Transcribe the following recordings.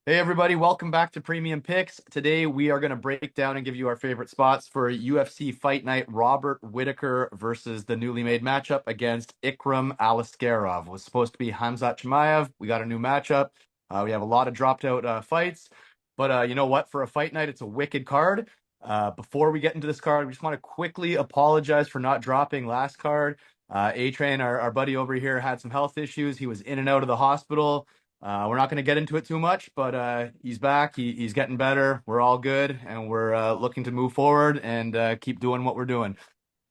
Hey everybody, welcome back to Premium Picks. Today we are going to break down and give you our favorite spots for UFC Fight Night Robert Whittaker versus the newly made matchup against Ikram Aliskerov. It was supposed to be Hamzat Chimaev. We got a new matchup. We have a lot of dropped out fights, but you know what? For a fight night, it's a wicked card. Before we get into this card, we just want to quickly apologize for not dropping last card. A-Train, our buddy over here, had some health issues. He was in and out of the hospital. We're not going to get into it too much, but he's back. He's getting better. We're all good, and we're looking to move forward and keep doing what we're doing.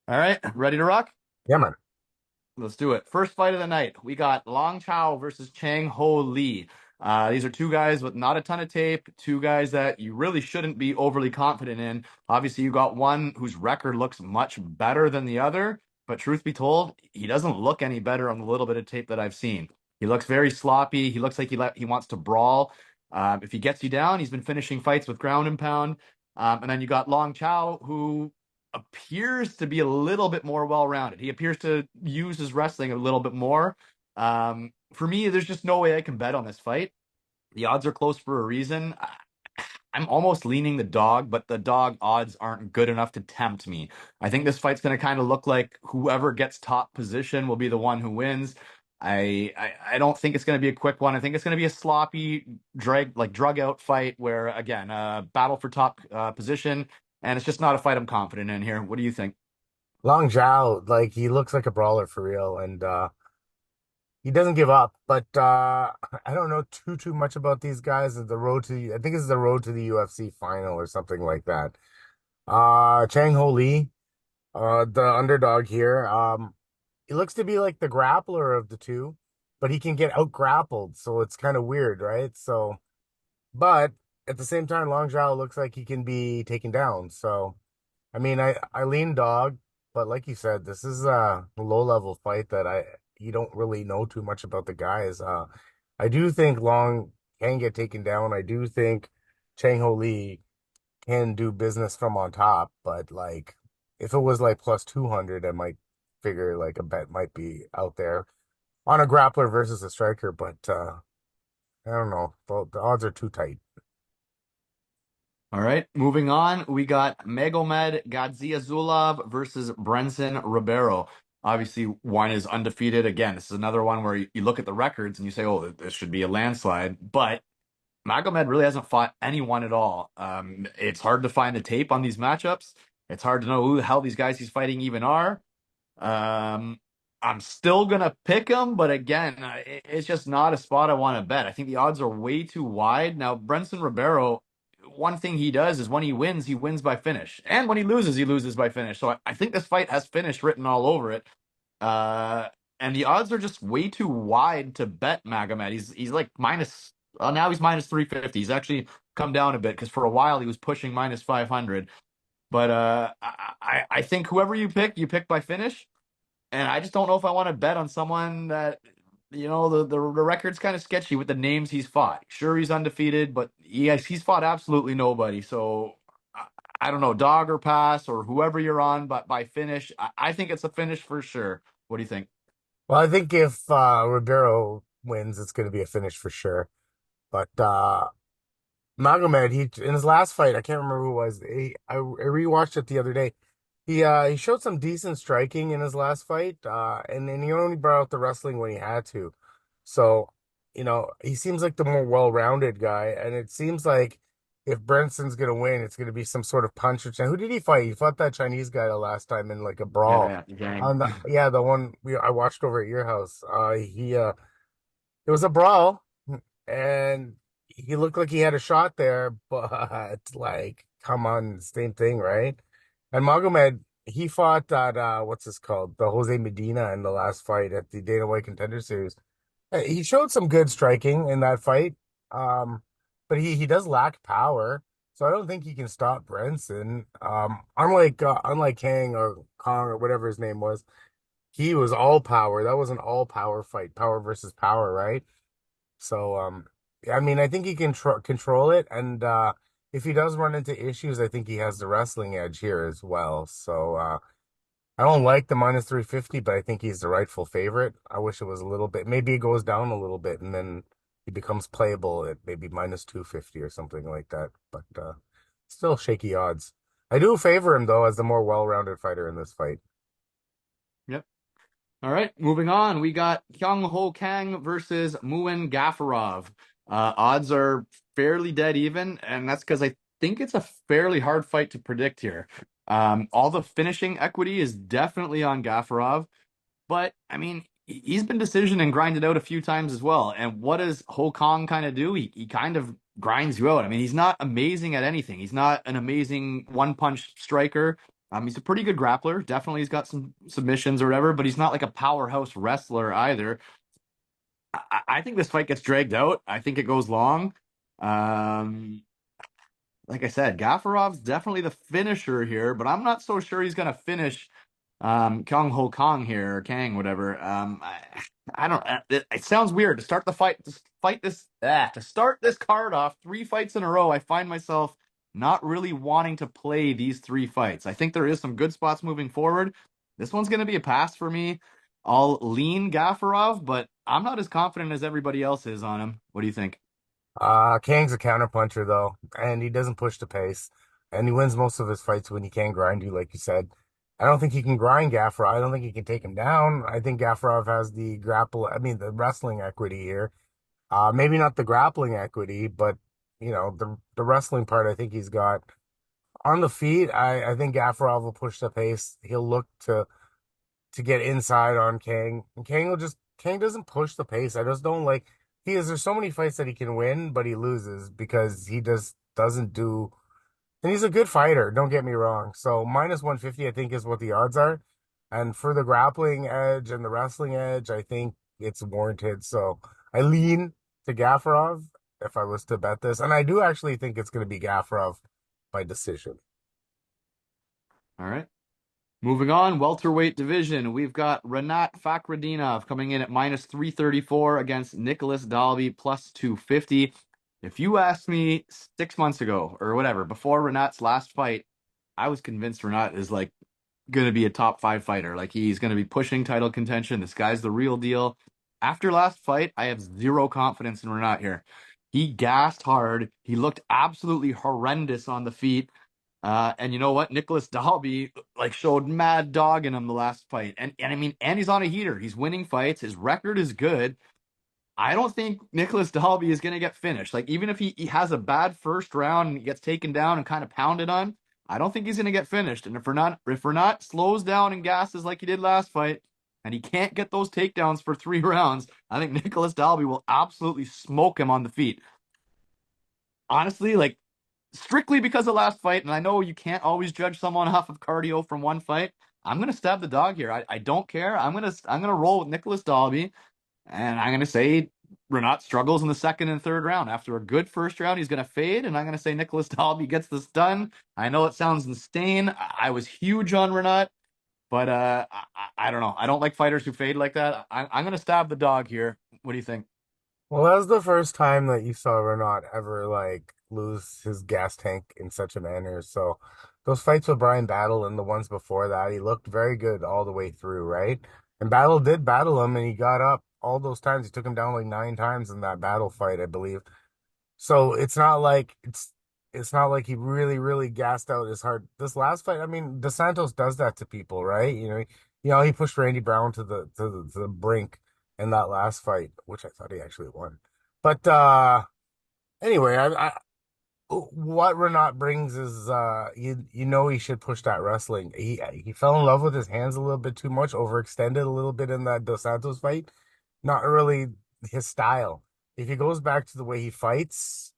All right, ready to rock? Yeah, man. Let's do it. First fight of the night. We got Long Chao versus Chang Ho Lee. These are two guys with not a ton of tape, two guys that you really shouldn't be overly confident in. Obviously, you got one whose record looks much better than the other, but truth be told, he doesn't look any better on the little bit of tape that I've seen. He looks very sloppy. He looks like he wants to brawl. If he gets you down, he's been finishing fights with ground and pound. And then you got Long Chao, who appears to be a little bit more well-rounded. He appears to use his wrestling a little bit more. For me, there's just no way I can bet on this fight. The odds are close for a reason. I'm almost leaning the dog, but the dog odds aren't good enough to tempt me. I think this fight's going to kind of look like whoever gets top position will be the one who wins. I don't think it's going to be a quick one. I think it's going to be a sloppy drug out fight where again, battle for top position, and it's just not a fight I'm confident in here. What do you think? Long Zhao, like he looks like a brawler for real, and he doesn't give up. But I don't know too much about these guys. The road to I think it's the road to the UFC final or something like that. Chang Ho Lee, the underdog here. He looks to be like the grappler of the two, but he can get out grappled, so it's kind of weird, right? So, but at the same time, Long Zhao looks like he can be taken down. So. I mean, I lean dog, but like you said, this is a low level fight that I you don't really know too much about the guys. I do think Long can get taken down. I do think Chang Ho Lee can do business from on top, but like if it was like plus 200, I might figure like a bet might be out there on a grappler versus a striker, but I don't know. The odds are too tight. All right, moving on, we got Magomed Gaziazulov versus Brenson Ribeiro. Obviously, one is undefeated. Again, this is another one where you look at the records and you say, "Oh, this should be a landslide." But Magomed really hasn't fought anyone at all. It's hard to find the tape on these matchups. It's hard to know who the hell these guys he's fighting even are. Um, I'm still gonna pick him, but again, it's just not a spot I want to bet. I think the odds are way too wide. Now, Brenson Ribeiro, one thing he does is when he wins by finish, and when he loses by finish. So I think this fight has finish written all over it. Uh, and the odds are just way too wide to bet Magomed. He's like minus. Now he's minus 350. He's actually come down a bit because for a while he was pushing minus 500. But I think whoever you pick by finish. And I just don't know if I want to bet on someone that, the record's kind of sketchy with the names he's fought. Sure, he's undefeated, but he's fought absolutely nobody. So I don't know, dog or pass or whoever you're on, but by finish, I think it's a finish for sure. What do you think? Well, I think if Ribeiro wins, it's going to be a finish for sure. But Magomed, he in his last fight, I can't remember who it was. I rewatched it the other day. He showed some decent striking in his last fight, and then he only brought out the wrestling when he had to. So, he seems like the more well-rounded guy, and it seems like if Brenson's gonna win, it's gonna be some sort of punch or who did he fight? He fought that Chinese guy the last time in like a brawl. Yeah, gang. On the yeah, the one I watched over at your house. It was a brawl, and he looked like he had a shot there, but like, come on, same thing, right? And Magomed, he fought that what's this called? The Jose Medina in the last fight at the Dana White Contender Series. He showed some good striking in that fight. But he does lack power. So I don't think he can stop Brenson. Unlike Kang or Kong or whatever his name was, he was all power. That was an all power fight, power versus power, right? So, I mean, I think he can control it, and if he does run into issues, I think he has the wrestling edge here as well. So, I don't like the minus 350, but I think he's the rightful favorite. I wish it was a little bit, maybe it goes down a little bit, and then he becomes playable at maybe minus 250 or something like that. But still shaky odds. I do favor him though as the more well-rounded fighter in this fight. Yep. All right, moving on. We got Kang versus Muin Gafurov. Odds are fairly dead even, and that's because I think it's a fairly hard fight to predict here. All the finishing equity is definitely on Gafurov. But I mean, he's been decision and grinded out a few times as well. And what does Ho Kong kind of do? He kind of grinds you out. I mean, he's not amazing at anything. He's not an amazing one punch striker. He's a pretty good grappler. Definitely, he's got some submissions or whatever, but he's not like a powerhouse wrestler either. I think this fight gets dragged out. I think it goes long. Um, like I said, Gafarov's definitely the finisher here, but I'm not so sure he's gonna finish Kyung Ho Kong here or Kang, whatever. I don't. It sounds weird to start the fight. To fight this. To start this card off, three fights in a row. I find myself not really wanting to play these three fights. I think there is some good spots moving forward. This one's gonna be a pass for me. I'll lean Gafarov, but I'm not as confident as everybody else is on him. What do you think? Kang's a counterpuncher though, and he doesn't push the pace, and he wins most of his fights when he can grind you, like you said. I don't think he can grind Gaffarov. I don't think he can take him down. I think Gaffarov has the the wrestling equity here. Maybe not the grappling equity, but the wrestling part. I think he's got on the feet. I think Gaffarov will push the pace. He'll look to get inside on Kang. And Kang doesn't push the pace. I just don't like there's so many fights that he can win, but he loses because he just doesn't do and he's a good fighter, don't get me wrong. So minus 150 I think is what the odds are. And for the grappling edge and the wrestling edge, I think it's warranted. So I lean to Gaffarov if I was to bet this. And I do actually think it's going to be Gaffarov by decision. All right. Moving on, welterweight division. We've got Renat Fakhretdinov coming in at minus 334 against Nicholas Dalby plus 250. If you asked me 6 months ago or whatever, before Renat's last fight, I was convinced Renat is like going to be a top five fighter. Like he's going to be pushing title contention. This guy's the real deal. After last fight, I have zero confidence in Renat here. He gassed hard. He looked absolutely horrendous on the feet. And you know what? Nicholas Dalby like showed mad dog in him the last fight. And I mean, and he's on a heater. He's winning fights. His record is good. I don't think Nicholas Dalby is going to get finished. Like even if he has a bad first round and he gets taken down and kind of pounded on, I don't think he's going to get finished. And if we're not slows down and gasses like he did last fight, and he can't get those takedowns for 3 rounds, I think Nicholas Dalby will absolutely smoke him on the feet. Honestly, like strictly because of last fight, and I know you can't always judge someone off of cardio from one fight. I'm gonna stab the dog here. I don't care. I'm gonna roll with Nicholas Dalby, and I'm gonna say Renat struggles in the second and third round. After a good first round, he's gonna fade, and I'm gonna say Nicholas Dalby gets this done. I know it sounds insane. I was huge on Renat, but I don't know. I don't like fighters who fade like that. I'm gonna stab the dog here. What do you think? Well, that was the first time that you saw Renault ever like lose his gas tank in such a manner. So those fights with Brian Battle and the ones before that, he looked very good all the way through, right? And Battle did battle him and he got up all those times. He took him down like 9 times in that battle fight, I believe. So it's not like he really gassed out his heart. This last fight, I mean, Dos Santos does that to people, right? He pushed Randy Brown to the brink in that last fight, which I thought he actually won. But anyway, what Renat brings is he should push that wrestling. He fell in love with his hands a little bit too much, overextended a little bit in that Dos Santos fight. Not really his style. If he goes back to the way he fights,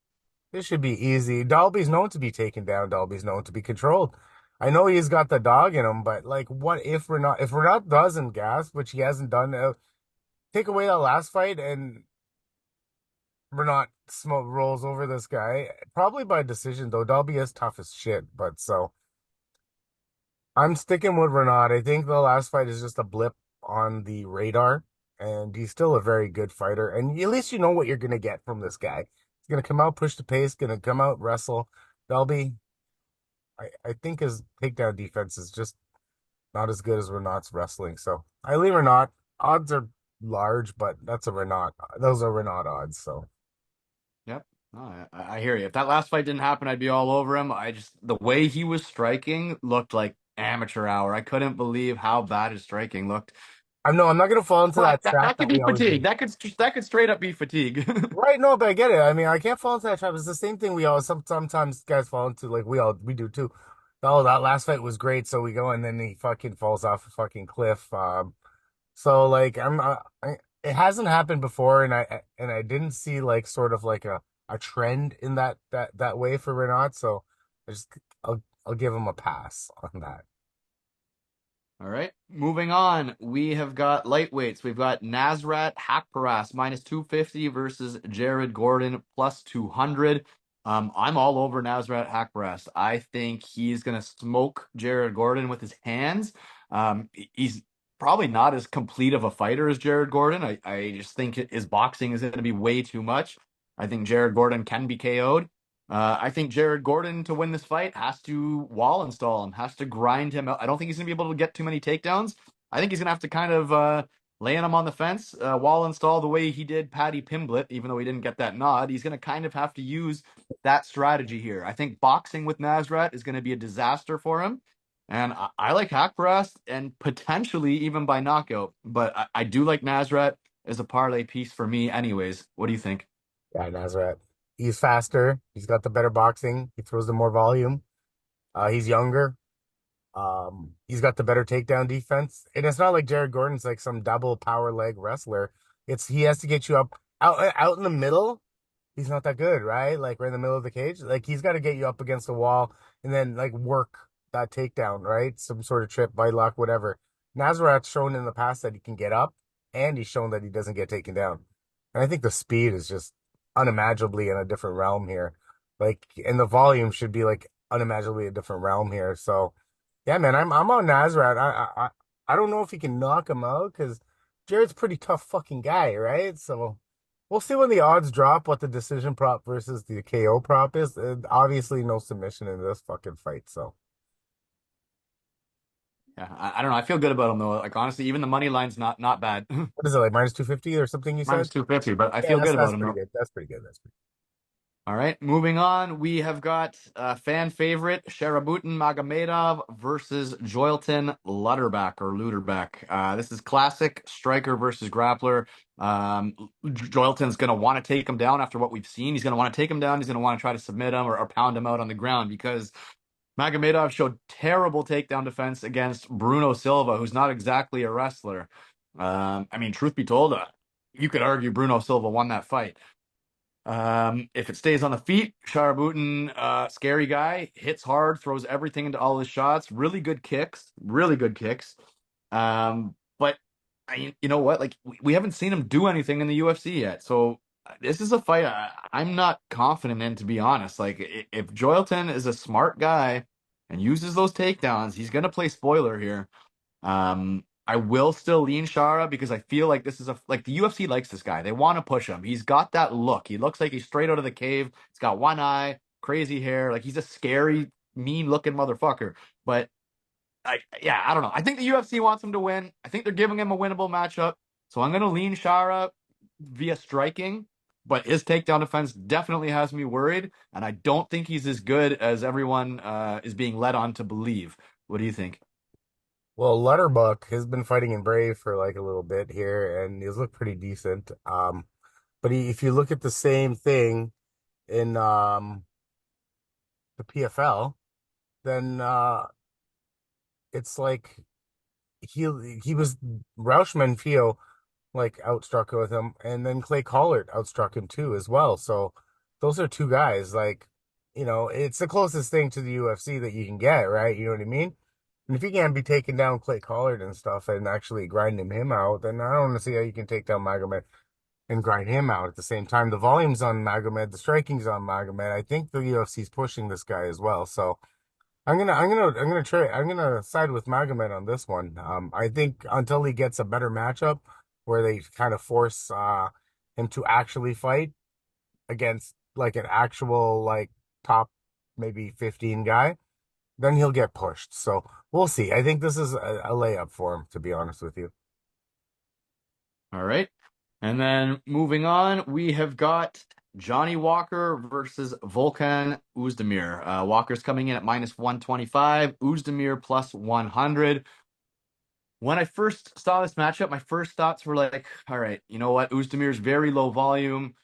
this should be easy. Dalby's known to be taken down. Dalby's known to be controlled. I know he's got the dog in him, but like, what if Renat doesn't gas, which he hasn't done? Take away that last fight, and Renat smoke rolls over this guy, probably by decision. Though Dalby is tough as shit, but so I'm sticking with Renat. I think the last fight is just a blip on the radar, and he's still a very good fighter. And at least you know what you're gonna get from this guy. He's gonna come out, push the pace, gonna come out, wrestle. Dalby, I think his takedown defense is just not as good as Renat's wrestling. So I leave Renat. Odds are large, but that's a Renat. Those are Renat odds. So Yep. No, I hear you. If that last fight didn't happen, I'd be all over him. I just the way he was striking looked like amateur hour. I couldn't believe how bad his striking looked. I'm not gonna fall into But that that, trap that could that be we always fatigue. do. That could straight up be fatigue. Right, no, but I get it. I mean, I can't fall into that trap. It's the same thing we all sometimes guys fall into, like we do too. Oh, that last fight was great, so we go and then he fucking falls off a fucking cliff. So like it hasn't happened before, and I didn't see like sort of like a trend in that way for Renat. So I just I'll give him a pass on that. All right, moving on. We have got lightweights. We've got Nasrat Haqparast minus 250 versus Jared Gordon plus 200. I'm all over Nasrat Haqparast. I think he's gonna smoke Jared Gordon with his hands. He's probably not as complete of a fighter as Jared Gordon. I just think his boxing is gonna be way too much. I think Jared Gordon can be KO'd. I think Jared Gordon to win this fight has to wall install him, has to grind him out. I don't think he's going to be able to get too many takedowns. I think he's going to have to kind of land him on the fence, wall install the way he did Paddy Pimblett, even though he didn't get that nod. He's going to kind of have to use that strategy here. I think boxing with Nasrat is going to be a disaster for him. And I like Haqparast and potentially even by knockout. But I do like Nasrat as a parlay piece for me, anyways. What do you think? Yeah, Nazareth. He's faster. He's got the better boxing. He throws the more volume. He's younger. He's got the better takedown defense. And it's not like Jared Gordon's like some double power leg wrestler. It's he has to get you up out in the middle. He's not that good, right? Like right in the middle of the cage. Like he's got to get you up against the wall and then like work that takedown, right? Some sort of trip by luck, whatever. Nazaret's shown in the past that he can get up and he's shown that he doesn't get taken down. And I think the speed is just unimaginably in a different realm here. Like, and the volume should be like unimaginably a different realm here. So, yeah, man, I'm on Nazareth. I don't know if he can knock him out because Jared's a pretty tough fucking guy, right? So we'll see when the odds drop what the decision prop versus the KO prop is. Obviously, no submission in this fucking fight. So Yeah, I don't know. I feel good about him though. Like honestly, even the money line's not bad. what is it like minus 250 or something you said? Minus 250, but I Yeah, feel good about that's him pretty though. good. That's pretty good. That's pretty. All right, moving on. We have got fan favorite Sharabutin Magomedov versus Joelton Lutterbach. This is classic striker versus grappler. Joelton's going to want to take him down after what we've seen. He's going to want to take him down. He's going to want to try to submit him or pound him out on the ground because Magomedov showed terrible takedown defense against Bruno Silva, who's not exactly a wrestler. I mean, truth be told, you could argue Bruno Silva won that fight. If it stays on the feet, Sharabutin, scary guy, hits hard, throws everything into all his shots. Really good kicks, really good kicks. But you know what? Like we haven't seen him do anything in the UFC yet. So this is a fight I'm not confident in, to be honest. Like if Joelton is a smart guy and uses those takedowns, he's gonna play spoiler here. I will still lean Shara because I feel like this is like the UFC likes this guy. They want to push him. He's got that look. He looks like he's straight out of the cave. He's got one eye, crazy hair. Like he's a scary, mean looking motherfucker. But yeah, I don't know. I think the UFC wants him to win. I think they're giving him a winnable matchup. So I'm gonna lean Shara via striking. But his takedown defense definitely has me worried, and I don't think he's as good as everyone is being led on to believe. What do you think? Well, Lutterbach has been fighting in Brave for like a little bit here, and he's looked pretty decent. But if you look at the same thing in the PFL, then it's like he he was Rauschman Fio like outstruck with him, and then Clay Collard outstruck him too as well. So those are two guys like it's the closest thing to the UFC that you can get, right? You know what I mean? And if you can't be taking down Clay Collard and stuff and actually grinding him out, then I don't want to see how you can take down Magomed and grind him out at the same time. The volume's on Magomed, the striking's on Magomed. I think the UFC's pushing this guy as well. So I'm gonna side with Magomed on this one. I think until he gets a better matchup where they kind of force him to actually fight against like an actual like top maybe 15 guy, then he'll get pushed. So we'll see. I think this is a layup for him, to be honest with you. All right. And then moving on, we have got Johnny Walker versus Volkan Oezdemir. Walker's coming in at minus 125, Oezdemir plus 100. When I first saw this matchup, my first thoughts were like, all right, you know what? Oezdemir's very low volume.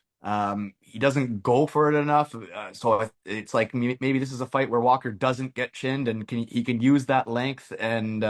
He doesn't go for it enough. So it's like maybe this is a fight where Walker doesn't get chinned and he can use that length and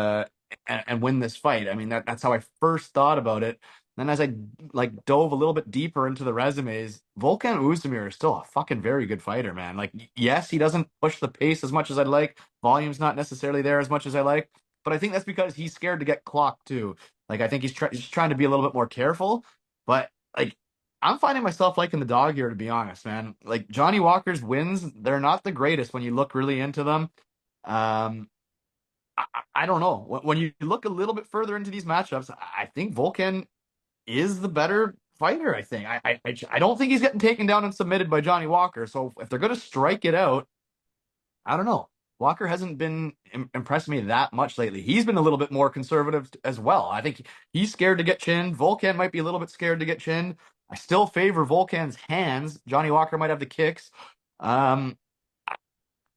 win this fight. I mean, that's how I first thought about it. Then as I like dove a little bit deeper into the resumes, Volkan Oezdemir is still a fucking very good fighter, man. Like, yes, he doesn't push the pace as much as I'd like. Volume's not necessarily there as much as I like, but I think that's because he's scared to get clocked too. Like I think he's trying to be a little bit more careful. But like I'm finding myself liking the dog here, to be honest, man. Like Johnny Walker's wins, they're not the greatest when you look really into them. Um, I don't know. When you look a little bit further into these matchups, I think Volkan is the better fighter. I think I don't think he's getting taken down and submitted by Johnny Walker. So if they're going to strike it out, I don't know. Walker hasn't been impressing me that much lately. He's been a little bit more conservative as well. I think he's scared to get chinned. Volkan might be a little bit scared to get chinned. I still favor Volkan's hands. Johnny Walker might have the kicks. Um,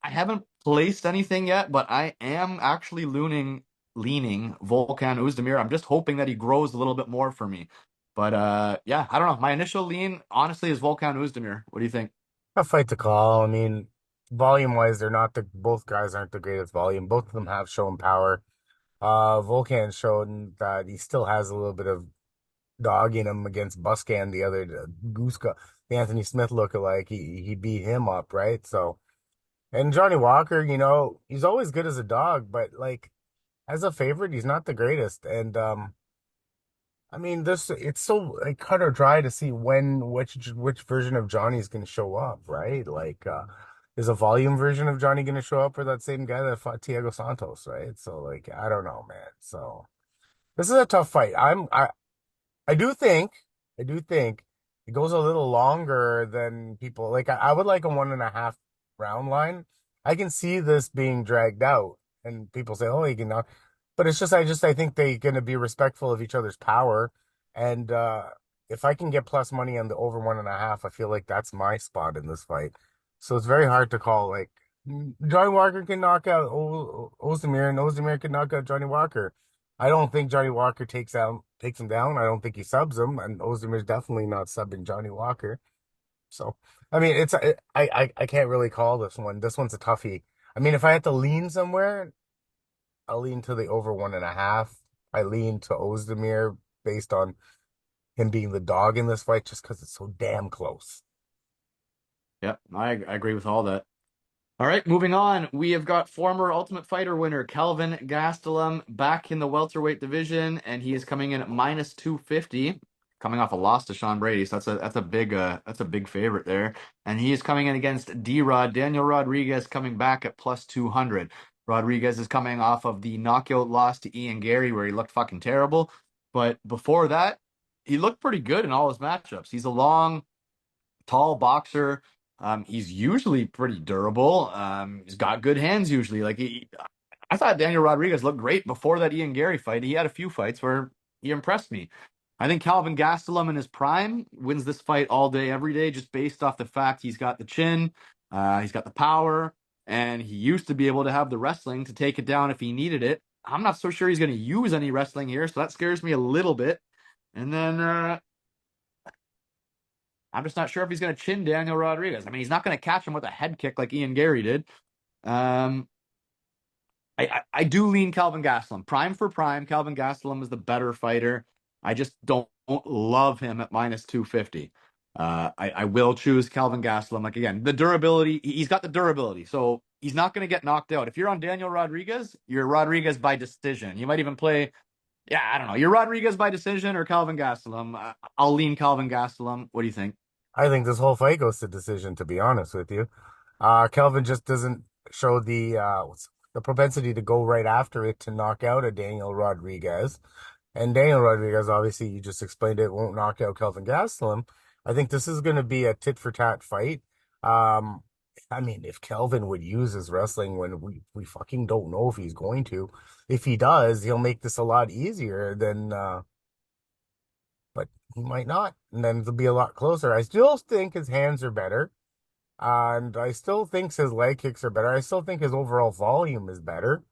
I haven't placed anything yet, but I am actually leaning Volkan Oezdemir. I'm just hoping that he grows a little bit more for me. But yeah, I don't know. My initial lean, honestly, is Volkan Oezdemir. What do you think? A fight to call. I mean, volume wise, they're not the both guys aren't the greatest volume. Both of them have shown power. Volkan showed that he still has a little bit of dog in him against Buscan, the other Guska, the Anthony Smith lookalike. He beat him up, right? So, and Johnny Walker, he's always good as a dog, but like as a favorite, he's not the greatest. And I mean, this it's so like cut or dry to see which version of Johnny is going to show up, right? Like, is a volume version of Johnny going to show up for that same guy that fought Thiago Santos, right? So, like, I don't know, man. So this is a tough fight. I do think it goes a little longer than people like. I would like a 1.5 round line. I can see this being dragged out, and people say, "Oh, you can not," but it's just I think they're going to be respectful of each other's power, and if I can get plus money on the over 1.5, I feel like that's my spot in this fight. So it's very hard to call. Like Johnny Walker can knock out Ozdemir, and Ozdemir can knock out Johnny Walker. I don't think Johnny Walker takes him down. I don't think he subs him, and Ozdemir's definitely not subbing Johnny Walker. So, I mean, I can't really call this one. This one's a toughie. I mean, if I had to lean somewhere, I'll lean to the over 1.5. I lean to Ozdemir based on him being the dog in this fight, just because it's so damn close. Yep, I agree with all that. All right, moving on. We have got former Ultimate Fighter winner Kelvin Gastelum back in the welterweight division, and he is coming in at minus 250, coming off a loss to Sean Brady. So that's a big favorite there. And he is coming in against D-Rod, Daniel Rodriguez, coming back at plus 200. Rodriguez is coming off of the knockout loss to Ian Gary, where he looked fucking terrible. But before that, he looked pretty good in all his matchups. He's a long, tall boxer. He's usually pretty durable. He's got good hands usually. I thought Daniel Rodriguez looked great before that Ian Gary fight. He had a few fights where he impressed me. I think Calvin Gastelum in his prime wins this fight all day, every day, just based off the fact he's got the chin, he's got the power, and he used to be able to have the wrestling to take it down if he needed it. I'm not so sure he's going to use any wrestling here, so that scares me a little bit. And then I'm just not sure if he's going to chin Daniel Rodriguez. I mean, he's not going to catch him with a head kick like Ian Gary did. Um, I do lean Calvin Gastelum. Prime for prime, Calvin Gastelum is the better fighter. I just don't love him at minus 250. I will choose Calvin Gastelum. Like, again, the durability, he's got the durability. So he's not going to get knocked out. If you're on Daniel Rodriguez, you're Rodriguez by decision. You might even play, yeah, I don't know. You're Rodriguez by decision or Calvin Gastelum. I'll lean Calvin Gastelum. What do you think? I think this whole fight goes to decision, to be honest with you. Kelvin just doesn't show the propensity to go right after it to knock out a Daniel Rodriguez. And Daniel Rodriguez, obviously, you just explained it, won't knock out Kelvin Gastelum. I think this is going to be a tit for tat fight. Um, I mean, if Kelvin would use his wrestling when we fucking don't know if he's going to, if he does, he'll make this a lot easier than, but he might not, and then it'll be a lot closer. I still think his hands are better, and I still think his leg kicks are better. I still think his overall volume is better.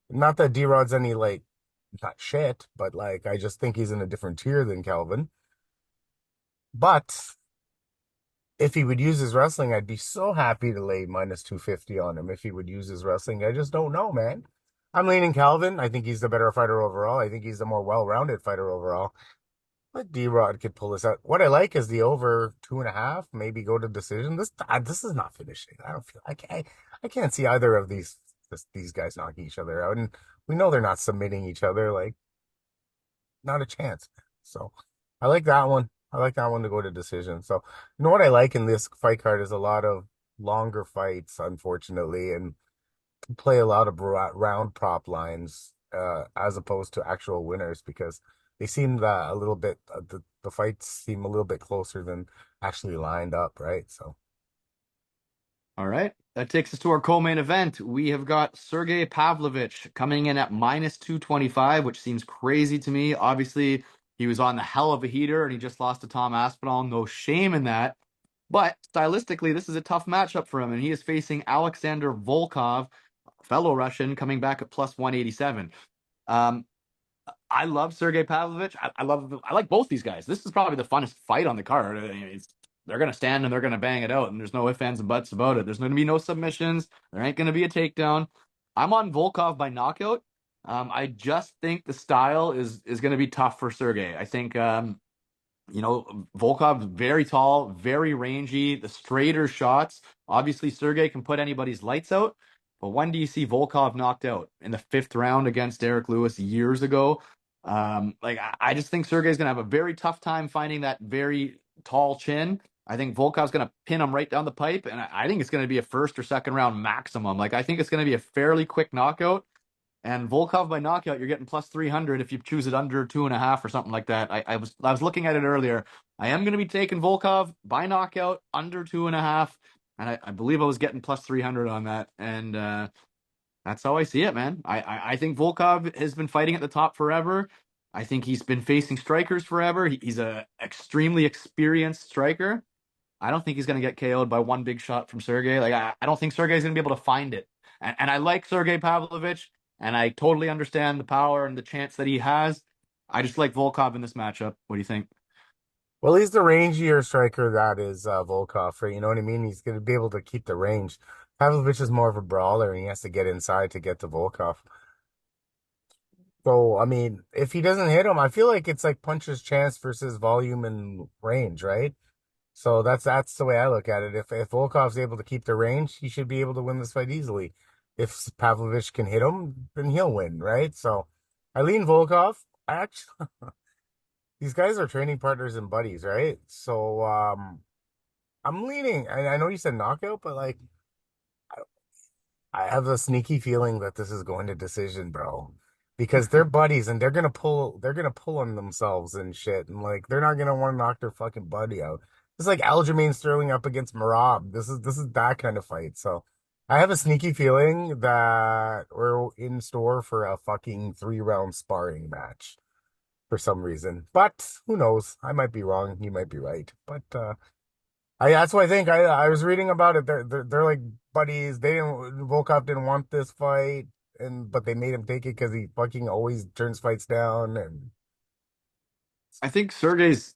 Not that D-Rod's any like not shit, but like I just think he's in a different tier than Calvin. But if he would use his wrestling, I'd be so happy to lay minus 250 on him if he would use his wrestling. I just don't know, man. I'm leaning Calvin. I think he's the better fighter overall. I think he's the more well-rounded fighter overall. But D-Rod could pull this out. What I like is the over 2.5, maybe go to decision. This is not finishing. I don't feel I can't see either of these guys knocking each other out. And we know they're not submitting each other. Like, not a chance. So I like that one. I like that one to go to decision. So you know what I like in this fight card is a lot of longer fights, unfortunately, and play a lot of round prop lines as opposed to actual winners because they seem a little bit the fights seem a little bit closer than actually lined up, right? So All right. That takes us to our co-main event. We have got Sergey Pavlovich coming in at minus 225, which seems crazy to me. Obviously, he was on the hell of a heater and he just lost to Tom Aspinall. No shame in that. But stylistically, this is a tough matchup for him, and he is facing Alexander Volkov, fellow Russian, coming back at plus 187. Um, I love Sergey Pavlovich. I like both these guys. This is probably the funnest fight on the card. I mean, they're gonna stand and they're gonna bang it out, and there's no ifs, ands, and buts about it. There's gonna be no submissions. There ain't gonna be a takedown. I'm on Volkov by knockout. I just think the style is gonna be tough for Sergey. I think Volkov's very tall, very rangy, the straighter shots. Obviously, Sergey can put anybody's lights out. But when do you see Volkov knocked out? In the fifth round against Derek Lewis years ago. I just think Sergey's going to have a very tough time finding that very tall chin. I think Volkov's going to pin him right down the pipe, and I think it's going to be a first or second round maximum. Like, I think it's going to be a fairly quick knockout. And Volkov by knockout, you're getting plus 300 if you choose it under 2.5 or something like that. I was looking at it earlier. I am going to be taking Volkov by knockout under 2.5, and I believe I was getting plus 300 on that. And that's how I see it, man. I think Volkov has been fighting at the top forever. I think he's been facing strikers forever. He's a extremely experienced striker. I don't think he's going to get KO'd by one big shot from Sergey. Like I don't think Sergey's going to be able to find it. And I like Sergey Pavlovich, and I totally understand the power and the chance that he has. I just like Volkov in this matchup. What do you think? well, he's the rangier striker that is Volkov, right? You know what I mean? He's going to be able to keep the range. Pavlovich is more of a brawler, and he has to get inside to get to Volkov. So, I mean, if he doesn't hit him, I feel like it's like puncher's chance versus volume and range, right? So that's the way I look at it. If Volkov's able to keep the range, he should be able to win this fight easily. If Pavlovich can hit him, then he'll win, right? So I lean Volkov. Actually, these guys are training partners and buddies, right? So I'm leaning. I know you said knockout, but like I have a sneaky feeling that this is going to decision, bro. Because they're buddies and they're gonna pull on themselves and shit. And like they're not gonna want to knock their fucking buddy out. It's like Aljamain Sterling up against Marab. This is that kind of fight. So I have a sneaky feeling that we're in store for a fucking 3 round sparring match for some reason. But who knows? I might be wrong. You might be right. But that's what I think. I was reading about it. They're like buddies. Volkov didn't want this fight, but they made him take it because he fucking always turns fights down. And I think Sergey's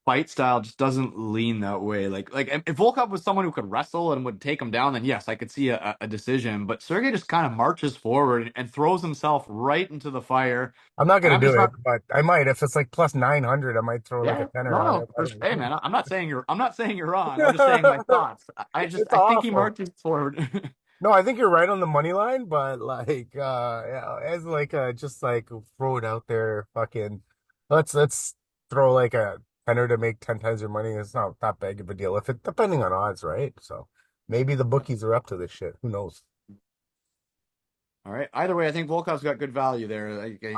fight style just doesn't lean that way. Like if Volkov was someone who could wrestle and would take him down, then yes, I could see a decision. But Sergey just kind of marches forward and throws himself right into the fire. I'm not And gonna I'm do just it, not. but I might if it's like plus 900. I might throw like a Yeah, tenner no, on no. it. I Hey, don't man, I'm not saying you're wrong. I'm just saying my know. thoughts. It's I think he awful. marches forward. No, I think you're right on the money line, but like yeah, as like just like throw it out there, fucking let's throw like a tenner to make 10 times your money. It's not that big of a deal if it depending on odds, right? So maybe the bookies are up to this shit. Who knows? All right. Either way, I think Volkov's got good value there. Oh, yeah.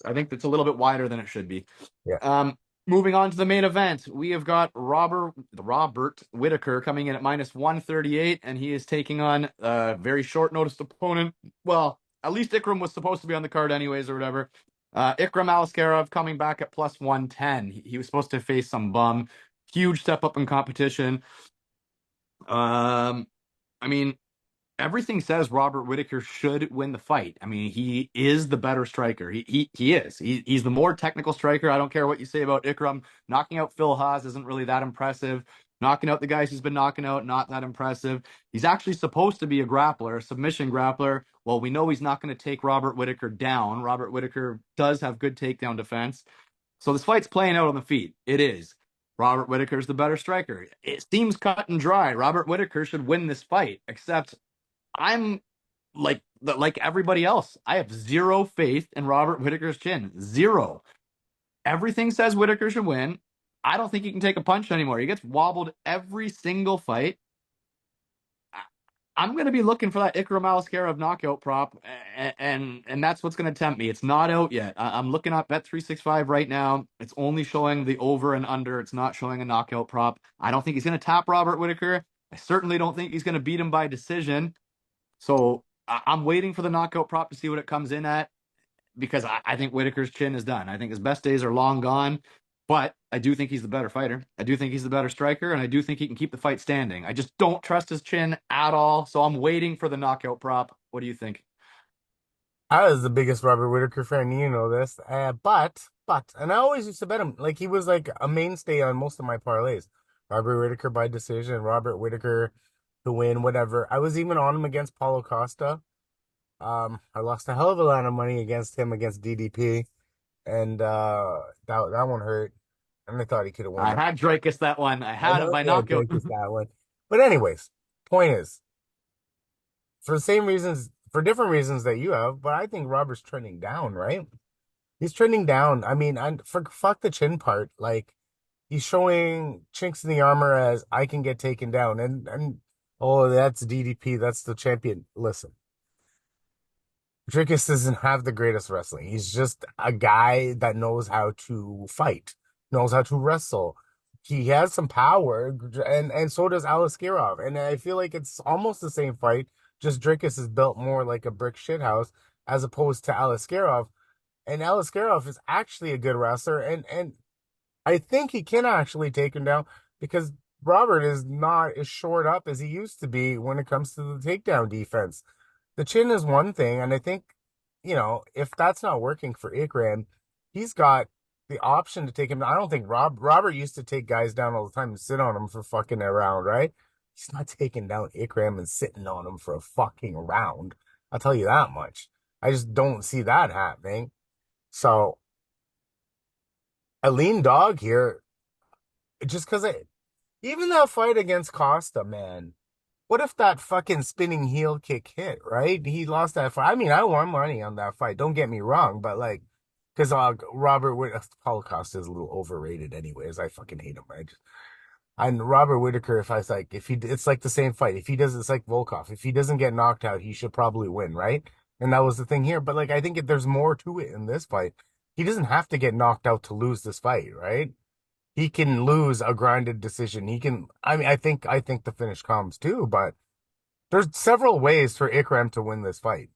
I think it's a little bit wider than it should be. Yeah. Um, Moving on to the main event, we have got Robert Whittaker coming in at minus 138, and he is taking on a very short notice opponent. Well, at least Ikram was supposed to be on the card anyways, or whatever. Ikram Aliskerov coming back at plus 110. He was supposed to face some bum. Huge step up in competition. Um, I mean, everything says Robert Whittaker should win the fight. I mean, he is the better striker. He is. He's the more technical striker. I don't care what you say about Ikram. Knocking out Phil Haas isn't really that impressive. Knocking out the guys he's been knocking out, not that impressive. He's actually supposed to be a grappler, a submission grappler. Well, we know he's not going to take Robert Whittaker down. Robert Whittaker does have good takedown defense. So this fight's playing out on the feet. It is. Robert Whittaker's the better striker. It seems cut and dry. Robert Whittaker should win this fight, except I'm like everybody else. I have zero faith in Robert Whittaker's chin. Zero. Everything says Whittaker should win. I don't think he can take a punch anymore. He gets wobbled every single fight. I'm going to be looking for that Ikram Aliskerov knockout prop, and that's what's going to tempt me. It's not out yet. I'm looking at Bet365 right now. It's only showing the over and under. It's not showing a knockout prop. I don't think he's going to tap Robert Whittaker. I certainly don't think he's going to beat him by decision. So I'm waiting for the knockout prop to see what it comes in at because I think Whittaker's chin is done. I think his best days are long gone, but I do think he's the better fighter. I do think he's the better striker, and I do think he can keep the fight standing. I just don't trust his chin at all. So I'm waiting for the knockout prop. What do you think? I was the biggest Robert Whittaker fan, you know this. And I always used to bet him. Like he was like a mainstay on most of my parlays. Robert Whittaker by decision, Robert Whittaker to win, whatever. I was even on him against Paulo Costa. I lost a hell of a lot of money against him against DDP, and that one hurt. And I thought he could have won I that. had Drakus that one. I I had him know by you had knockout. Drake that one. But anyways, point is, for the same reasons, for different reasons that you have, but I think Robert's trending down, right? He's trending down. I mean, and for fuck the chin part, like he's showing chinks in the armor as I can get taken down, and oh, that's DDP, that's the champion. Listen, Dricus doesn't have the greatest wrestling. He's just a guy that knows how to fight, knows how to wrestle. He has some power, and so does Aliskerov. And I feel like it's almost the same fight. Just Dricus is built more like a brick shithouse as opposed to Aliskerov. And Aliskerov is actually a good wrestler, and I think he can actually take him down because Robert is not as short up as he used to be when it comes to the takedown defense. The chin is one thing, and I think, if that's not working for Ikram, he's got the option to take him down. I don't think Robert used to take guys down all the time and sit on them for fucking a round, right? He's not taking down Ikram and sitting on him for a fucking round. I'll tell you that much. I just don't see that happening. So a lean dog here, just because even that fight against Costa, man. What if that fucking spinning heel kick hit, right? He lost that fight. I mean, I won money on that fight. Don't get me wrong, but like, because Paulo Costa is a little overrated, anyways. I fucking hate him. And Robert Whittaker, if I was like, it's like the same fight. If he does, it's like Volkov. If he doesn't get knocked out, he should probably win, right? And that was the thing here. But like, I think there's more to it in this fight. He doesn't have to get knocked out to lose this fight, right? He can lose a grinded decision. He can. I mean, I think the finish comes too, but there's several ways for Ikram to win this fight,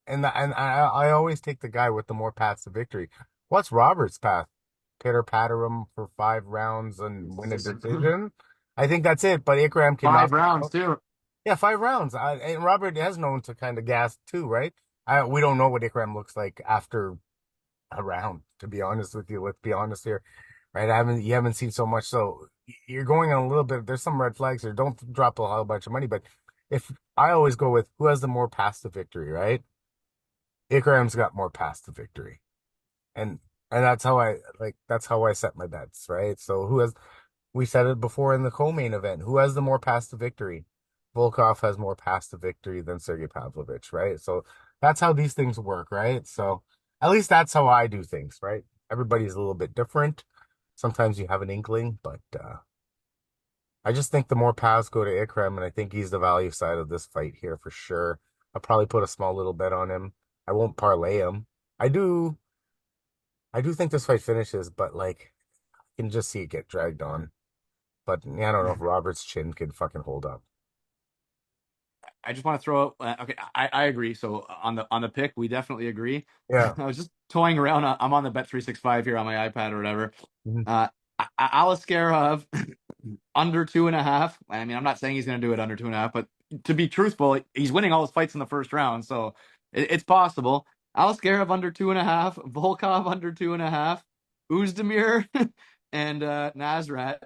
and I always take the guy with the more paths to victory. What's Robert's path? Pitter patter him for 5 rounds and win a decision. I think that's it. But Ikram can knock Five him rounds out. too. Yeah, 5 rounds. And Robert has known to kind of gas too, right? We don't know what Ikram looks like after a round, to be honest with you. Let's be honest here, right? You haven't seen so much, so you're going on a little bit. There's some red flags here. Don't drop a whole bunch of money, but if I always go with who has the more paths to victory, right? Ikram's got more paths to victory, and that's how I set my bets, right? So we said it before in the co-main event. Who has the more paths to victory? Volkov has more paths to victory than Sergey Pavlovich, right? So that's how these things work, right? So at least that's how I do things, right? Everybody's a little bit different. Sometimes you have an inkling, but I just think the more paths go to Ikram, and I think he's the value side of this fight here for sure. I'll probably put a small little bet on him. I won't parlay him. I do, I do think this fight finishes, but like, I can just see it get dragged on. But yeah, I don't know if Robert's chin can fucking hold up. I just want to throw out. Okay, I agree. So on the pick, we definitely agree. Yeah. I was just toying around. I'm on the Bet365 here on my iPad or whatever. Mhm. Uh, Aliskerov under 2.5. I mean, I'm not saying he's going to do it under 2.5, but to be truthful, he's winning all his fights in the first round, so it's possible. Aliskerov under 2.5, Volkov under 2.5, Oezdemir and Nasrat.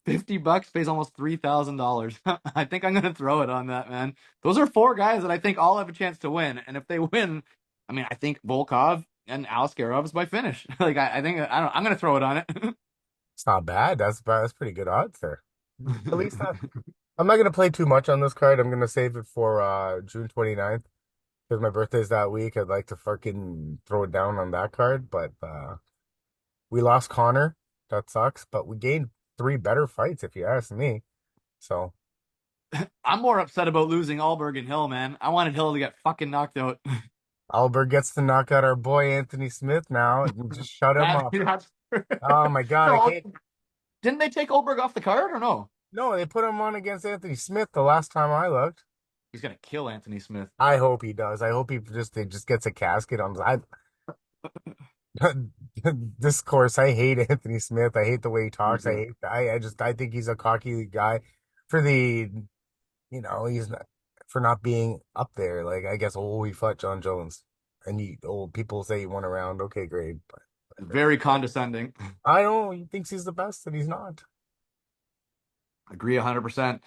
$50 pays almost $3,000. I think I'm gonna throw it on that, man. Those are four guys that I think all have a chance to win, and if they win, I mean, I think Volkov and Aliskerov is my finish. Like I think I don't. I'm gonna throw it on it. It's not bad. That's pretty good odds there. At least I'm not gonna play too much on this card. I'm gonna save it for June 29th because my birthday's that week. I'd like to fucking throw it down on that card, but we lost Connor. That sucks, but we gained three better fights if you ask me. So I'm more upset about losing Allberg and Hill, man. I wanted Hill to get fucking knocked out. Albert gets to knock out our boy Anthony Smith now and just shut him That up. that's Oh my God, I no. can't. Didn't they take Oldberg off the card or no? No, they put him on against Anthony Smith the last time I looked. He's gonna kill Anthony Smith. I hope he does. I hope he just gets a casket on. This course, I hate Anthony Smith. I hate the way he Me talks. too. I think he's a cocky guy for the, he's not for not being up there. Like I guess, oh, he fought John Jones, and people say he won a round. Okay, great, but whatever. Very condescending. I don't. He thinks he's the best, and he's not. Agree 100%.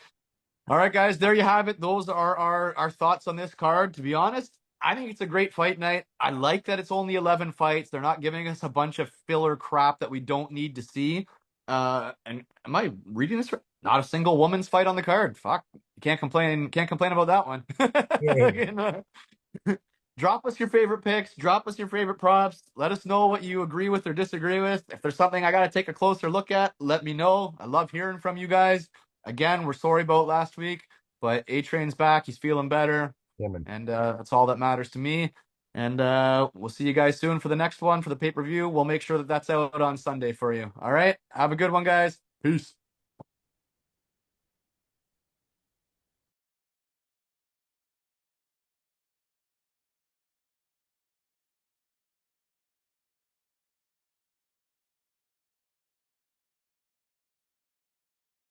All right, guys, there you have it. Those are our thoughts on this card. To be honest, I think it's a great fight night. I like that it's only 11 fights. They're not giving us a bunch of filler crap that we don't need to see. And am I reading this? Not a single woman's fight on the card. Fuck, can't complain. Can't complain about that one. Yeah, And, drop us your favorite picks. Drop us your favorite props. Let us know what you agree with or disagree with. If there's something I got to take a closer look at, let me know. I love hearing from you guys. Again, we're sorry about last week, but A Train's back. He's feeling better. yeah, man. And that's all that matters to me. And we'll see you guys soon for the next one for the pay per view. We'll make sure that that's out on Sunday for you. All right. Have a good one, guys. Peace.